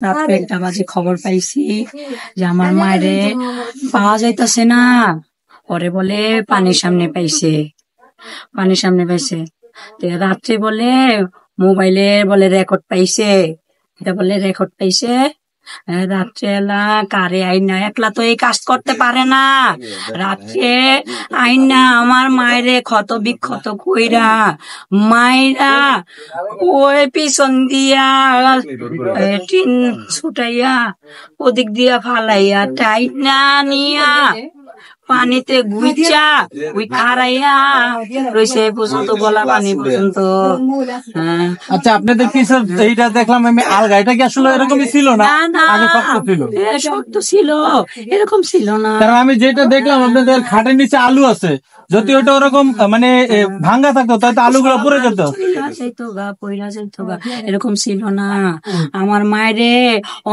রাত 1টা বাজে খবর পাইছি যে আমার মায়েরে পাওয়া যাইতাছে না। পরে বলে পানির সামনে পাইছে, পানির সামনে পাইছে। রাত্রে বলে মোবাইলে বলে রেকর্ড পাইছে, এটা বলে রেকর্ড পাইছে। রাত্রেবেলা কারে আইনা একলা তো এই কাজ করতে পারে না। রাত্রে আইনা আমার মায়েরে ক্ষত বিক্ষত কইরা মাইরা ওই পিছন দিয়া টিন ছুটাইয়া ওদিক দিয়া ফালাইয়া টাইনা নিয়া পানিতে গুইচা ওই খারাইয়া রইছে পর্যন্ত, গলা পানি পর্যন্ত। আচ্ছা, আপনাদের পিছন এইটা দেখলাম আমি আলগা, এটা কি আসলে এরকমই ছিল না? আগে শক্ত ছিল? শক্ত ছিল, এরকম ছিল না। কারণ আমি যেটা দেখলাম আপনাদের খাটের নিচে আলু আছে, যদি ওটা ওরকম মানে ভাঙ্গা থাকতো তাহলে আলুগুলো পড়ে যেত। এরকম ছিল না। আমার মায়েরে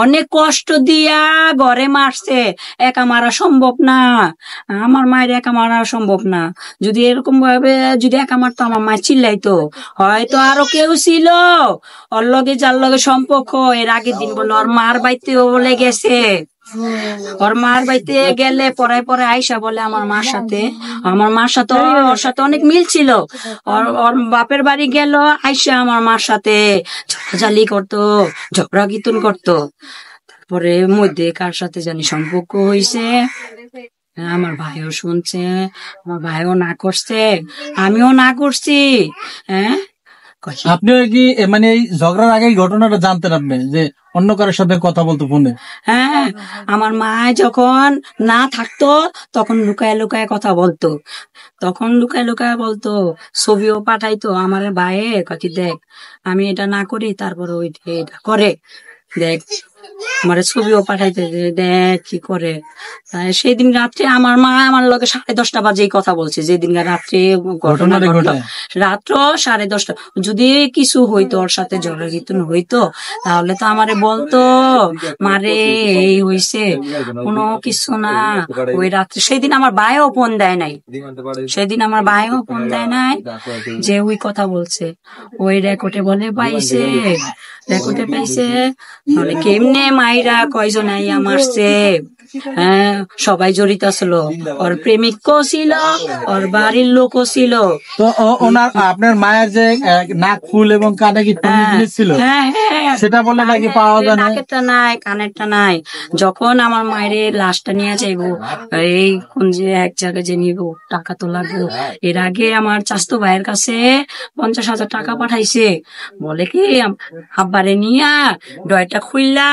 অনেক কষ্ট দিয়া ঘরে মারছে, একা মারা সম্ভব না। আমার মায়ের একা মারা সম্ভব না। যদি এরকম ভাবে যদি একা মারতো আমার মায়ের চিল্লাইতো, হয়তো আরো কেউ ছিল ওর লগে, যার লগে সম্পর্ক। এর আগের দিন বলে ওর মার বাইতেও বলে গেছে, ওর মার বাইতে গেলে পরে পরে আইসা বলে আমার মার সাথে ওর সাথে অনেক মিল ছিল। ওর বাপের বাড়ি গেল, আইসা আমার মার সাথে ঝগড়াঝালি করতো, ঝগড়া গীতন করতো। তারপরে মধ্যে কার সাথে জানি সম্পর্ক হয়েছে, আমার ভাইও শুনছে, আমার ভাইও না করছে, আমিও না করছি। আপনি কি মানে এই ঝগড়ার আগে ঘটনাটা জানতেন আপনি যে অন্য কারোর সাথে কথা বলতো ফোনে? হ্যাঁ, আমার মা যখন না থাকতো তখন লুকায় লুকায় কথা বলতো, তখন লুকায় লুকায় বলতো, ছবিও পাঠাইতো আমার ভাইয়ে, কাকি দেখ আমি এটা না করি তারপরে ওইটা এটা করে, দেখ আমার ছবিও পাঠাইতে, দেখ কি করে। সেদিন রাত্রে আমার মা আমার লগে 10:30 বাজে কথা বলছে, যেদিন রাত্রে ঘটনা ঘটলো, রাত্র 10:30। যদি কিছু হইতো, ওর সাথে ঝগড়া গীতন হইতো, তাহলে তো আমারে বলতো মারে এই হইছে, কোনো কিছু না। ওই রাত্রে সেদিন আমার ভাইও ফোন দেয় নাই, সেদিন আমার ভাইও ফোন দেয় নাই যে ওই কথা বলছে। ওই রেকর্ডে বলে পাইছে, রেকর্ডে পাইছে। তাহলে কেমনে মাইরা কয়জন আইয়া মারছে, সবাই জড়িত ছিল, ওর প্রেমিকও ছিল, ওর বাড়ির লোকও ছিল। তো ওনার আপনার মায়ের যে নাক ফুল এবং কানে কি ছিল, সেটা বলে নাকি পাওয়া যায় না? নাকেরটা নাই, কানেরটা নাই। যখন আমার মায়ের লাশটা নিয়ে যাইবো, এই কোন যে এক জায়গায় যে নিব, টাকা তো লাগবে। এর আগে আমার চাচতো ভাইয়ের কাছে 50,000 টাকা পাঠাইছে, বলে কি আব্বারে নিয়া ডয়টা খুললা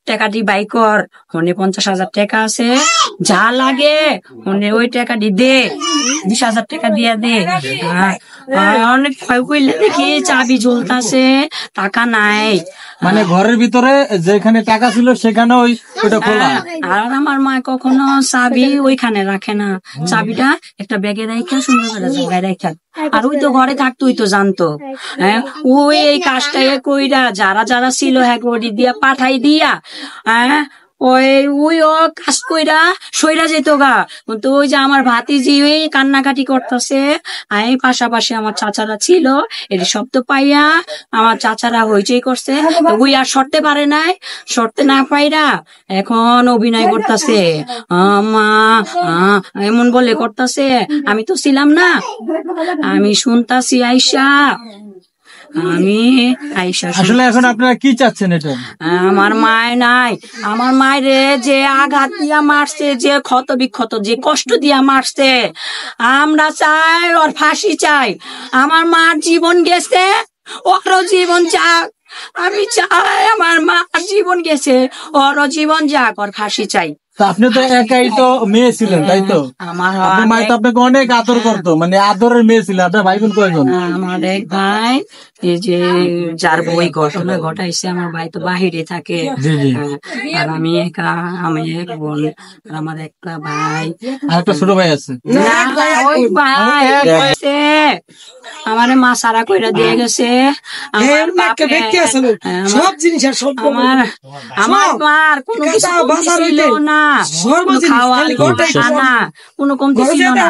টাকাটি বাই কর, মনে 50,000 টাকা আছে, যা লাগে মনে ওই টাকাটি দে, 20,000 টাকা দিয়া দে। অনেক ভয় করলে দেখি চাবি ঝুলতাছে, টাকা নাই। মানে ঘরের ভিতরে যেখানে টাকা ছিল সেখানে ওইটা খোলা। আর আমার মা কখনো চাবি ওইখানে রাখে না, চাবিটা একটা ব্যাগে রাখা, সুন্দর করে জায়গায় রাখা। আর ওই তো ঘরে থাকতো, ওই তো জানতো। ওই এই কাজটা কইরা যারা যারা ছিল হ্যাঁ দিয়া পাঠাই দিয়া, ওই কাজ কইরা সইরা যেত গা। কিন্তু ওই যে আমার ভাতিজি ওই কান্নাকাটি করতেছে, এই পাশাপাশি আমার চাচারা ছিল, এর শব্দ পাইয়া আমার চাচারা হইচই করছে। ওই আর সরতে পারে নাই, সরতে না পাইরা এখন অভিনয় করতেছে, মা এমন বলে করতেছে। আমি তো ছিলাম না, আমি শুনতাছি আইসা, আমি আইসা। আসলে এখন আপনারা কি চাচ্ছেন? এটা আমার মায় নাই, আমার মায়ের যে আঘাত দিয়া মারছে, যে ক্ষত বিক্ষত, যে কষ্ট দিয়া মারছে, আমরা চাই ওর ফাঁসি চাই। আমার মার জীবন গেছে, ওরও জীবন যাক। আমি চাই আমার মার জীবন গেছে, ওরও জীবন যাক, ওর ফাঁসি চাই। আপনি তো একাই তো মেয়ে ছিলেন, তাই তো? আপনার মা তো আপনাকে অনেক আদর করতো, মানে আদরের মেয়ে ছিল। আপনার ভাই বোন কয়জন? আমার এক ভাই, এই যে যার বই ঘটনা ঘটাইছে, আমার ভাই তো বাহিরে থাকে, আর আমি একা, আমি এক বোন, আমার একটা ভাই, আর একটা ছোট ভাই আছে। ওই ভাই আমারে মা সারা কইরা দিয়ে গেছে। সব জিনিস আমার মার কোনো কিছু ছিল না, খাওয়া, কোনো কমতি ছিল না।